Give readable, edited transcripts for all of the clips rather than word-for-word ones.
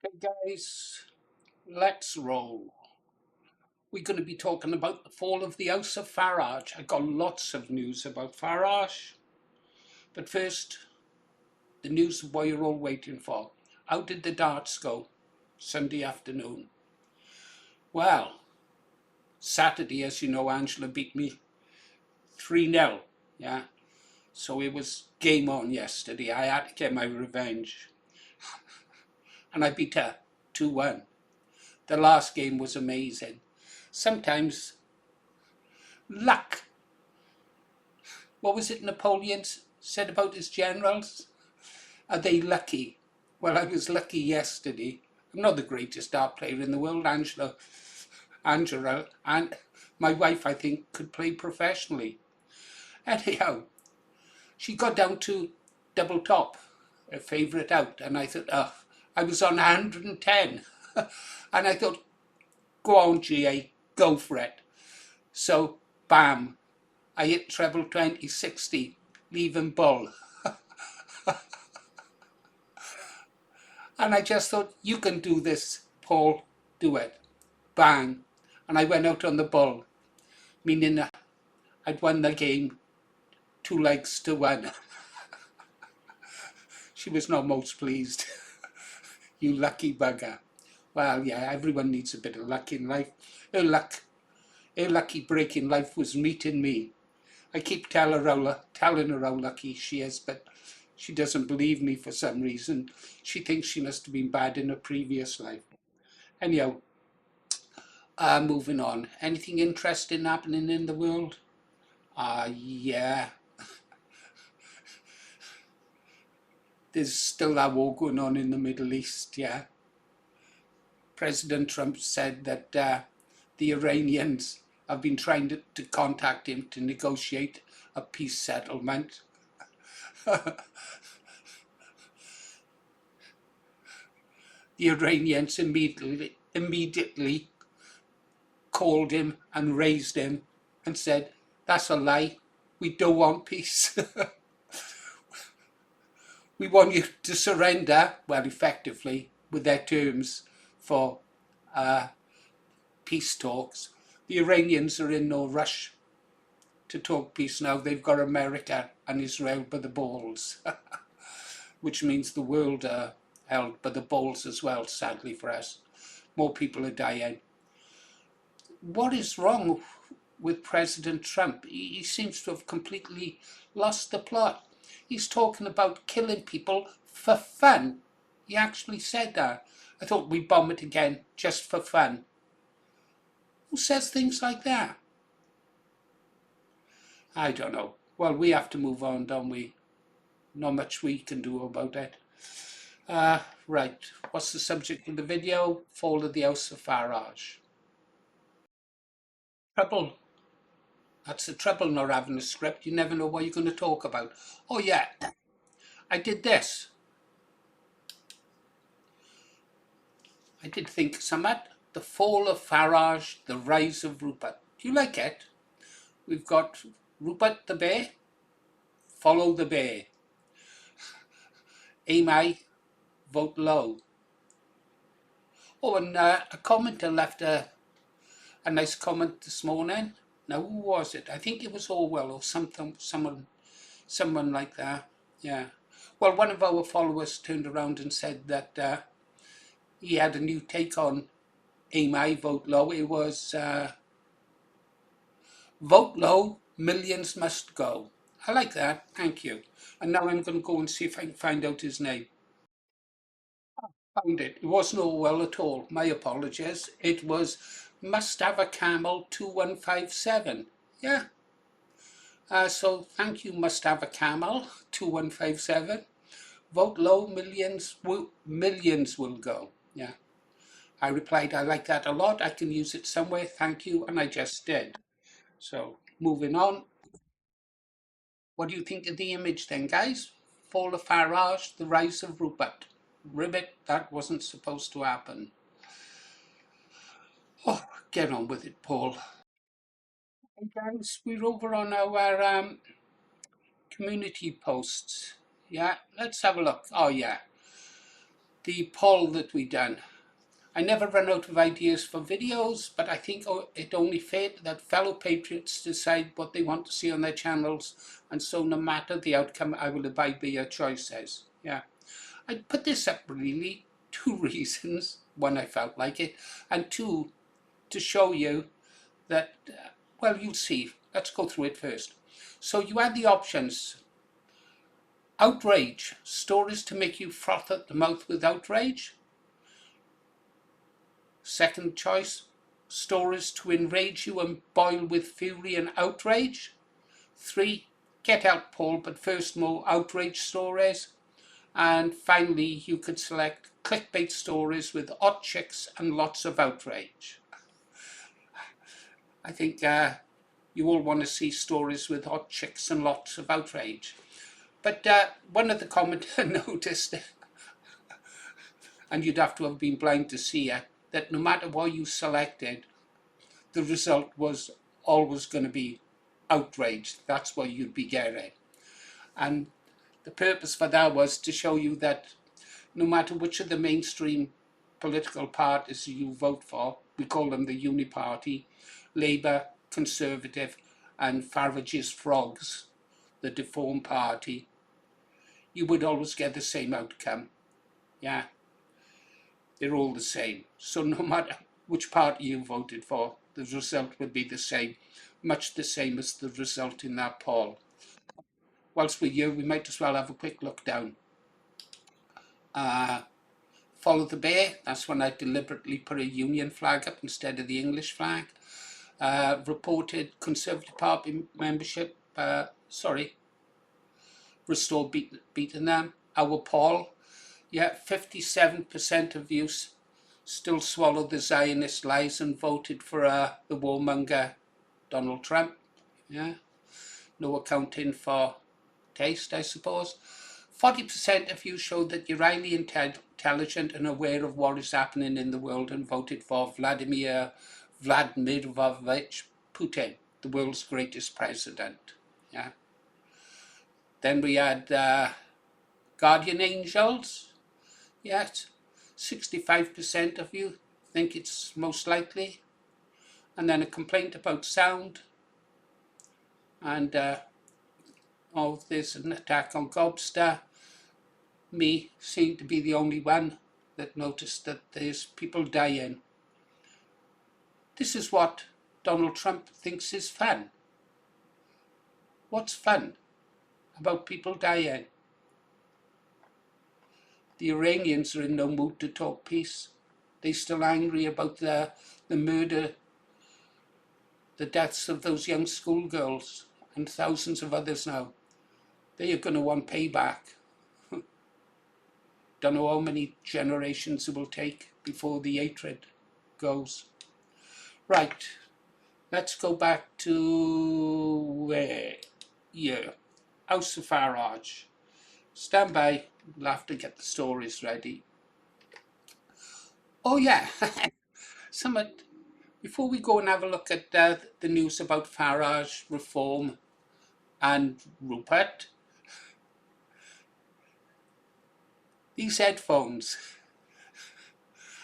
Okay, guys, let's roll. We're going to be talking about the fall of the House of Farage. I got lots of news about Farage, but first, the news of what you're all waiting for. How did the darts go Sunday afternoon? Well, Saturday, as you know, Angela beat me 3-0. Yeah, so it was game on yesterday. I had to get my revenge, and I beat her 2-1. The last game was amazing. Sometimes luck. What was it Napoleon said about his generals? Are they lucky? Well, I was lucky yesterday. I'm not the greatest dart player in the world, Angela, and my wife, I think, could play professionally. Anyhow, she got down to double top, a favourite out, and I thought, oh, I was on 110. And I thought, go on, GA, go for it. So, bam, I hit treble 2060, leaving bull. And I just thought, you can do this, Paul, do it. Bang. And I went out on the bull, meaning I'd won the game 2 legs to 1. She was not most pleased. You lucky bugger. Well, yeah, everyone needs a bit of luck in life. Her lucky break in life was meeting me. I keep telling her how lucky she is, but she doesn't believe me for some reason. She thinks she must have been bad in a previous life. Anyhow, moving on. Anything interesting happening in the world? Yeah. There's still that war going on in the Middle East, yeah. President Trump said that the Iranians have been trying to contact him to negotiate a peace settlement. The Iranians immediately called him and raised him and said, that's a lie. We don't want peace. We want you to surrender, well, effectively, with their terms for peace talks. The Iranians are in no rush to talk peace now. They've got America and Israel by the balls, which means the world are held by the balls as well, sadly for us. More people are dying. What is wrong with President Trump? He seems to have completely lost the plot. He's talking about killing people for fun. He actually said that. I thought we'd bomb it again just for fun. Who says things like that? I don't know. Well, we have to move on, don't we? Not much we can do about it. Right, what's the subject of the video? Fall of the House of Farage. Trouble. That's the trouble not having a script. You never know what you're going to talk about. Oh yeah, I did this. I did think somewhat. The Fall of Farage, the Rise of Rupert. Do you like it? We've got Rupert the bear, follow the bear. Aim high, vote low. Oh, and a commenter left a nice comment this morning. Now, who was it? I think it was Orwell or someone like that. Yeah. Well, one of our followers turned around and said that he had a new take on aim high, vote low. It was vote low, millions must go. I like that. Thank you. And now I'm going to go and see if I can find out his name. Found it. It wasn't Orwell at all. My apologies. It was Must Have a Camel 2157. Yeah. So thank you, Must Have a Camel 2157. Vote low, millions will go. Yeah. I replied, I like that a lot. I can use it somewhere. Thank you. And I just did. So moving on. What do you think of the image then, guys? Fall of Farage, the rise of Rupert. Ribbit, that wasn't supposed to happen. Oh, get on with it, Paul. Hey guys, we're over on our community posts. Yeah, let's have a look. Oh yeah. the poll that we done. I never run out of ideas for videos, but I think it only fair that fellow patriots decide what they want to see on their channels, and so no matter the outcome, I will abide by your choices. Yeah, I put this up really 2 reasons. One, I felt like it, and 2, to show you that, well, you'll see. Let's go through it first. So you had the options. Outrage, stories to make you froth at the mouth with outrage. Second choice, stories to enrage you and boil with fury and outrage. 3, get out Paul, but first more outrage stories. And finally, you could select clickbait stories with hot chicks and lots of outrage. I think you all want to see stories with hot chicks and lots of outrage. But one of the commenter noticed, and you'd have to have been blind to see it, that no matter what you selected, the result was always going to be outraged. That's what you'd be getting. And the purpose for that was to show you that no matter which of the mainstream political parties you vote for, we call them the Uniparty, Labour, Conservative, and Farage's Frogs, the deformed party, you would always get the same outcome. Yeah, they're all the same. So no matter which party you voted for, the result would be the same, much the same as the result in that poll. Whilst we're here, we might as well have a quick look down. Follow the bear, that's when I deliberately put a Union flag up instead of the English flag. Reported Conservative Party membership, restore beating them. Our poll, yeah, 57% of you still swallowed the Zionist lies and voted for the warmonger Donald Trump. Yeah, no accounting for taste, I suppose. 40% of you showed that you're highly intelligent and aware of what is happening in the world and voted for Vladimir Vladimirovich Putin, the world's greatest president. Yeah. Then we had guardian angels. Yes, 65% of you think it's most likely. And then a complaint about sound. And there's an attack on Gobster. Me seem to be the only one that noticed that there's people dying. This is what Donald Trump thinks is fun. What's fun about people dying? The Iranians are in no mood to talk peace. They're still angry about the murder, the deaths of those young schoolgirls and thousands of others now. They are going to want payback. Don't know how many generations it will take before the hatred goes. Right, let's go back to where? Yeah, House of Farage. Stand by, we'll have to get the stories ready. Oh yeah, before we go and have a look at the news about Farage, Reform and Rupert, these headphones,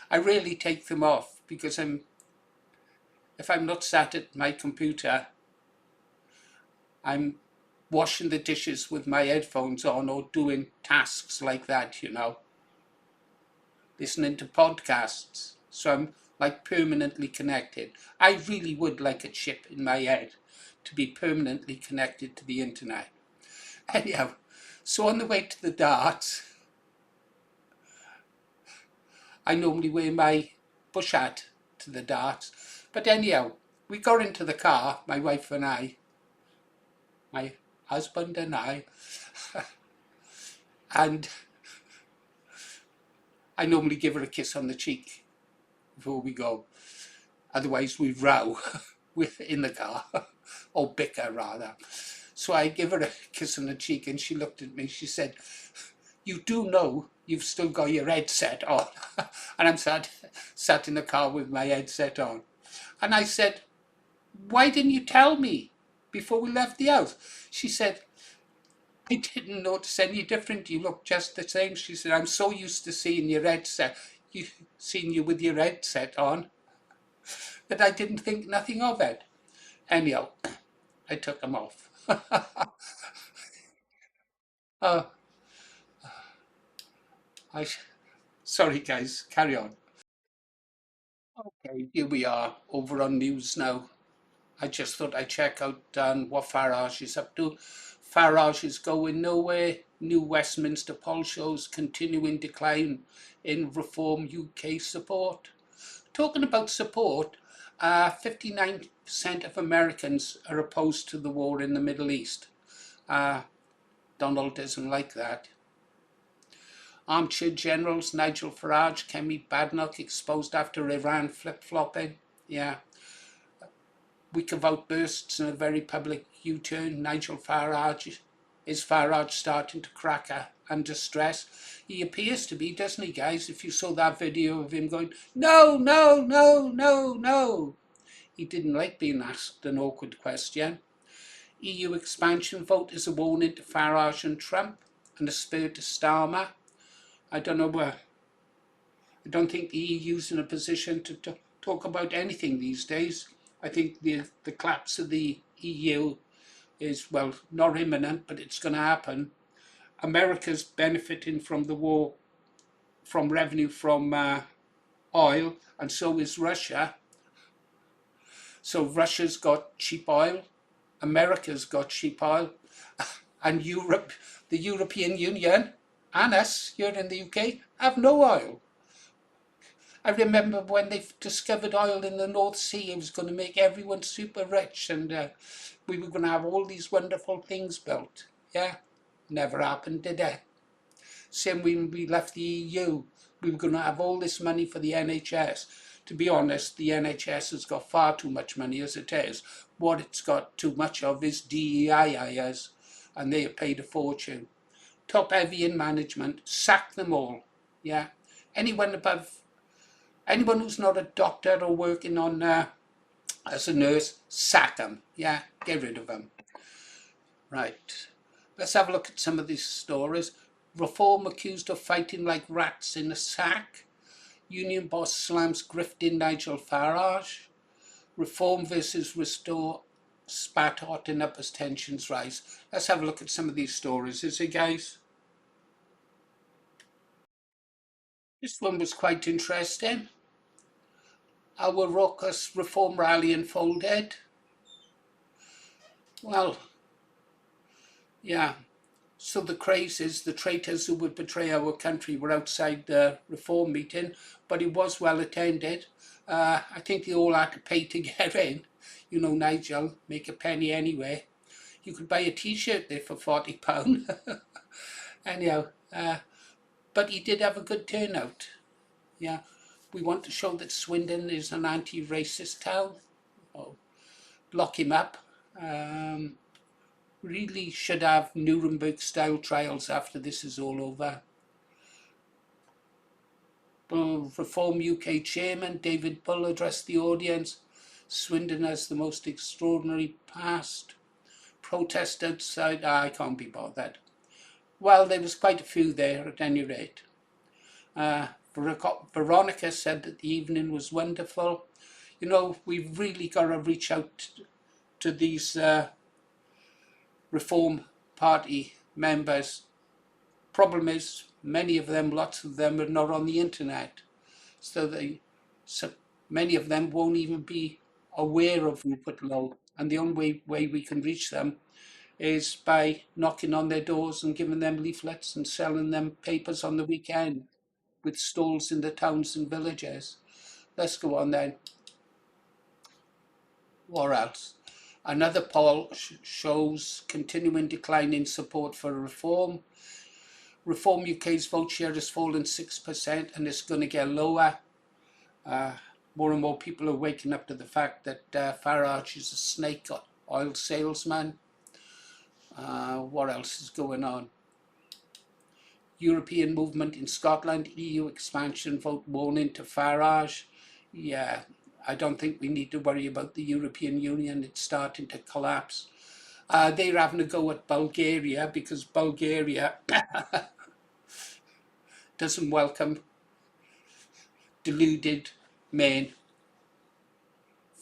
I really take them off because if I'm not sat at my computer, I'm washing the dishes with my headphones on or doing tasks like that, you know, listening to podcasts. So I'm like permanently connected. I really would like a chip in my head to be permanently connected to the internet. Anyhow, so on the way to the darts, I normally wear my bush hat to the darts. But anyhow, we got into the car, my wife and I, my husband and I, and I normally give her a kiss on the cheek before we go. Otherwise we row in the car, or bicker rather. So I give her a kiss on the cheek and she looked at me, she said, "You do know you've still got your headset on." And I'm sat in the car with my headset on. And I said, "Why didn't you tell me before we left the house?" She said, I didn't notice any different. You look just the same. She said, I'm so used to seeing your headset, seeing you with your headset on, that I didn't think nothing of it. Anyhow, I took them off. uh, I, sorry guys, carry on. Okay, here we are over on news now. I just thought I'd check out what Farage is up to. Farage is going nowhere. New Westminster poll shows continuing decline in Reform UK support. Talking about support, 59% of Americans are opposed to the war in the Middle East. Donald doesn't like that. Armchair generals Nigel Farage, Kemi Badnoch exposed after Iran flip-flopping. Yeah. Week of outbursts and a very public U-turn. Nigel Farage, is Farage starting to crack under stress? He appears to be, doesn't he, guys? If you saw that video of him going, no, no, no, no, no. He didn't like being asked an awkward question. EU expansion vote is a warning to Farage and Trump and a spur to Starmer. I don't know where. I don't think the EU's in a position to talk about anything these days. I think the collapse of the EU is, well, not imminent, but it's going to happen. America's benefiting from the war, from revenue from oil, and so is Russia. So Russia's got cheap oil, America's got cheap oil, and Europe, the European Union, and us here in the UK have no oil. I remember when they discovered oil in the North Sea, it was going to make everyone super rich, and we were going to have all these wonderful things built. Yeah, never happened, did it? Same when we left the EU, we were going to have all this money for the NHS. To be honest, the NHS has got far too much money as it is. What it's got too much of is DEI hires, and they have paid a fortune. Top heavy in management, sack them all. Yeah, anyone who's not a doctor or working on as a nurse, sack them. Yeah, get rid of them. Right. Let's have a look at some of these stories. Reform accused of fighting like rats in a sack. Union boss slams grifting Nigel Farage. Reform versus restore spat hotting up as tensions rise. Let's have a look at some of these stories, is it, guys? This one was quite interesting. Our raucous reform rally unfolded. Well, yeah. So the craze is the traitors who would betray our country were outside the reform meeting, but it was well attended. I think they all had to pay to get in. You know, Nigel, make a penny anyway. You could buy a t-shirt there for £40. Anyhow, but he did have a good turnout. Yeah, we want to show that Swindon is an anti-racist town. Oh, lock him up. Really should have Nuremberg-style trials after this is all over. Reform UK chairman David Bull addressed the audience. Swindon has the most extraordinary past. Protest outside. I can't be bothered. Well, there was quite a few there at any rate. Veronica said that the evening was wonderful. You know, we've really got to reach out to these Reform Party members. Problem is, lots of them are not on the internet. So many of them won't even be aware of Rupert Lowe. And the only way we can reach them is by knocking on their doors and giving them leaflets and selling them papers on the weekend with stalls in the towns and villages. Let's go on then. What else? Another poll shows continuing decline in support for reform. Reform UK's vote share has fallen 6% and it's going to get lower. More and more people are waking up to the fact that Farage is a snake oil salesman. What else is going on? European movement in Scotland, EU expansion vote warning to Farage. Yeah, I don't think we need to worry about the European Union. It's starting to collapse. They're having a go at Bulgaria because Bulgaria doesn't welcome deluded men,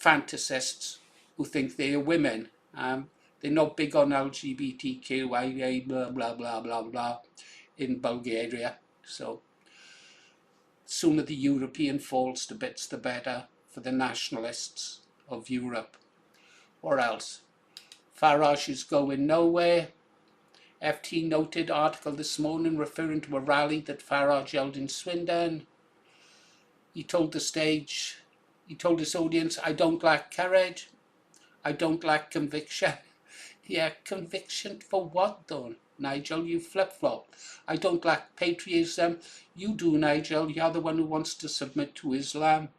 fantasists who think they are women. They're not big on LGBTQIA, blah, blah, blah, blah, blah, in Bulgaria. So sooner the European falls to bits, the better for the nationalists of Europe. Or else. Farage is going nowhere. FT noted article this morning referring to a rally that Farage held in Swindon. He told his audience, I don't lack courage. I don't lack conviction. Yeah, conviction for what, though? Nigel, you flip-flop. I don't lack patriotism. You do, Nigel. You're the one who wants to submit to Islam.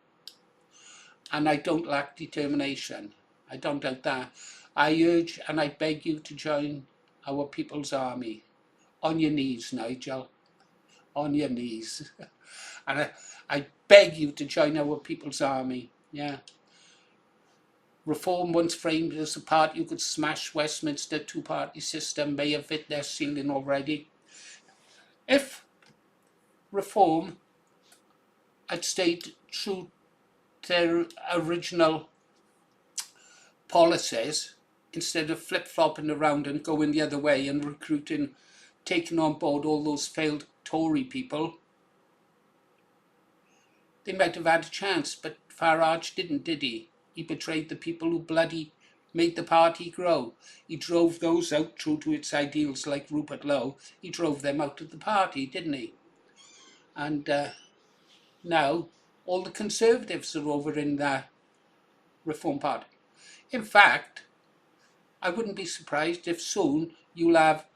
And I don't lack determination. I don't doubt that. I urge and I beg you to join our people's army. On your knees, Nigel. On your knees. And I beg you to join our people's army. Yeah. Reform, once framed as a party who could smash Westminster two-party system, may have hit their ceiling already. If Reform had stayed true to their original policies, instead of flip-flopping around and going the other way and recruiting, taking on board all those failed Tory people, they might have had a chance. But Farage didn't, did he? He betrayed the people who bloody made the party grow. He drove those out true to its ideals, like Rupert Lowe. He drove them out of the party, didn't he? And now all the Conservatives are over in the Reform Party. In fact, I wouldn't be surprised if soon you'll have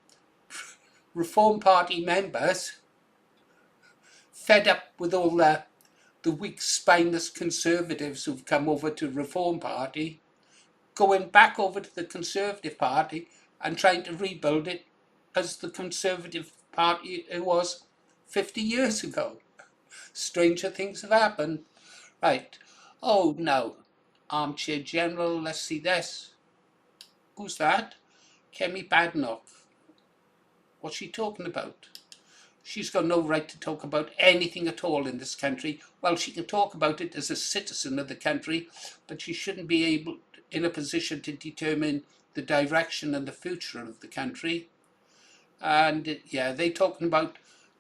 Reform Party members fed up with all the weak, spineless Conservatives who've come over to Reform Party, going back over to the Conservative Party and trying to rebuild it as the Conservative Party it was 50 years ago. Stranger things have happened. Right. Oh, no. Armchair General, let's see this. Who's that? Kemi Badenoch. What's she talking about? She's got no right to talk about anything at all in this country. Well, she can talk about it as a citizen of the country, but she shouldn't be in a position to determine the direction and the future of the country. And yeah, they're talking about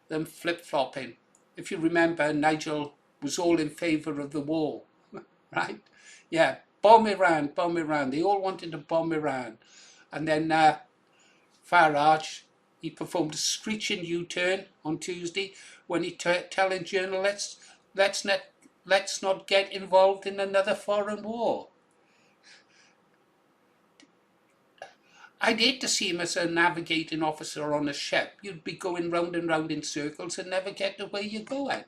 them flip-flopping. If you remember, Nigel was all in favour of the war, right? Yeah, bomb Iran, bomb Iran. They all wanted to bomb Iran. And then Farage, he performed a screeching U-turn on Tuesday when he telling journalists, let's not get involved in another foreign war. I'd hate to see him as a navigating officer on a ship. You'd be going round and round in circles and never get to where you're going.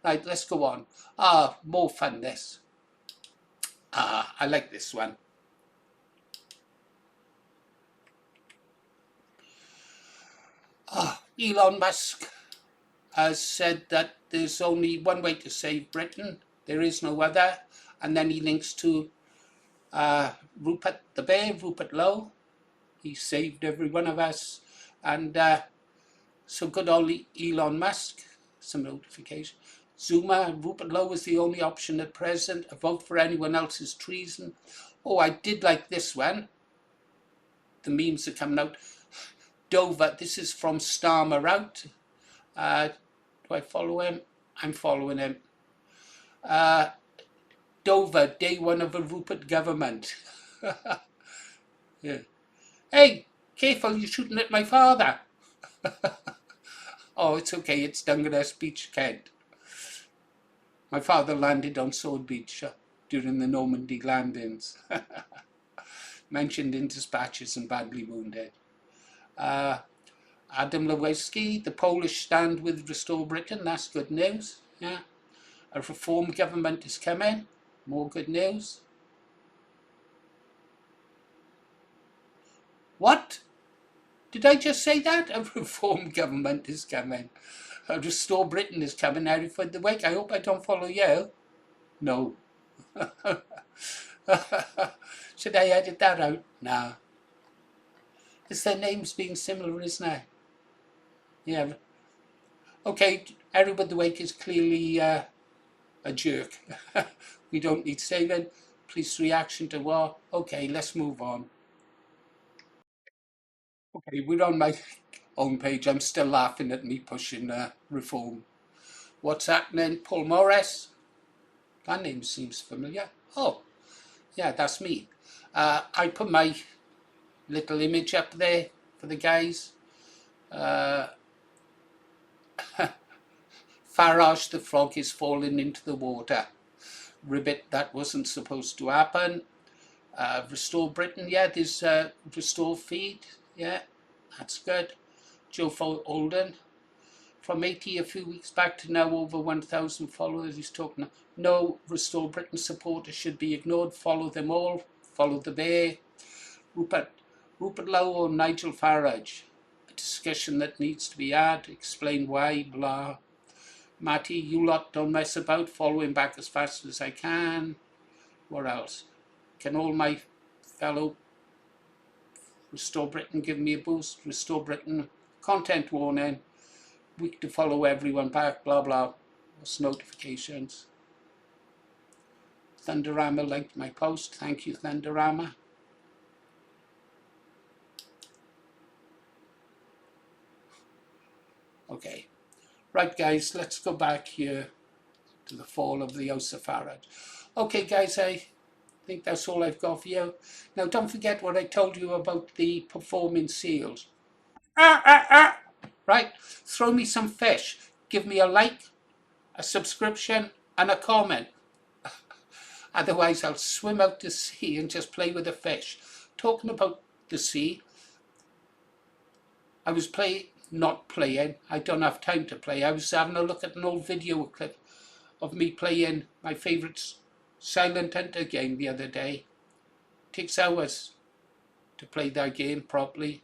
Right, let's go on. More fun this. I like this one. Elon Musk has said that there's only one way to save Britain. There is no other. And then he links to Rupert the Bear, Rupert Lowe. He saved every one of us. And so good old Elon Musk, some notification. Zuma, Rupert Lowe is the only option at present. A vote for anyone else is treason. Oh, I did like this one. The memes are coming out. Dover, this is from Starmer Out. Do I follow him? I'm following him. Dover, day one of a Rupert government. Yeah. Hey, careful, you're shooting at my father. Oh, it's okay, it's Dungeness Beach, Kent. My father landed on Sword Beach during the Normandy landings. Mentioned in dispatches and badly wounded. Adam Lewicki, the Polish stand with Restore Britain, that's good news. Yeah. A reform government is coming, more good news. What? Did I just say that? A reform government is coming. A Restore Britain is coming out for the week. I hope I don't follow you. No. Should I edit that out? Nah. Is their names being similar, isn't it? Yeah. Okay, everybody the wake is clearly a jerk. We don't need saving. Police reaction to war. Okay, let's move on. Okay, we're on my own page. I'm still laughing at me pushing reform. What's happening? Paul Morris. That name seems familiar. Oh, yeah, that's me. I put my little image up there for the guys. Uh, Farage the frog is falling into the water. Ribbit, that wasn't supposed to happen. Restore Britain, yeah, there's Restore Feed, yeah, that's good. Joe Olden, from 80 a few weeks back to now over 1,000 followers. He's talking, no Restore Britain supporters should be ignored. Follow them all. Follow the bear. Rupert Lowe or Nigel Farage. A discussion that needs to be had. Explain why, blah. Matty, you lot don't mess about. Follow him back as fast as I can. What else? Can all my fellow Restore Britain give me a boost? Restore Britain. Content warning. Week to follow everyone back. Blah, blah. What's notifications? Thunderhammer liked my post. Thank you, Thunderhammer. Okay. Right, guys, let's go back here to the fall of the House of Farage. Okay, guys, I think that's all I've got for you. Now, don't forget what I told you about the performing seals. Right? Throw me some fish. Give me a like, a subscription, and a comment. Otherwise, I'll swim out to sea and just play with the fish. Talking about the sea, I was not playing. I don't have time to play. I was having a look at an old video clip of me playing my favourite Silent Hunter game the other day. It takes hours to play that game properly.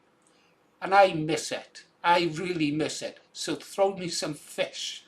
And I miss it. I really miss it. So throw me some fish.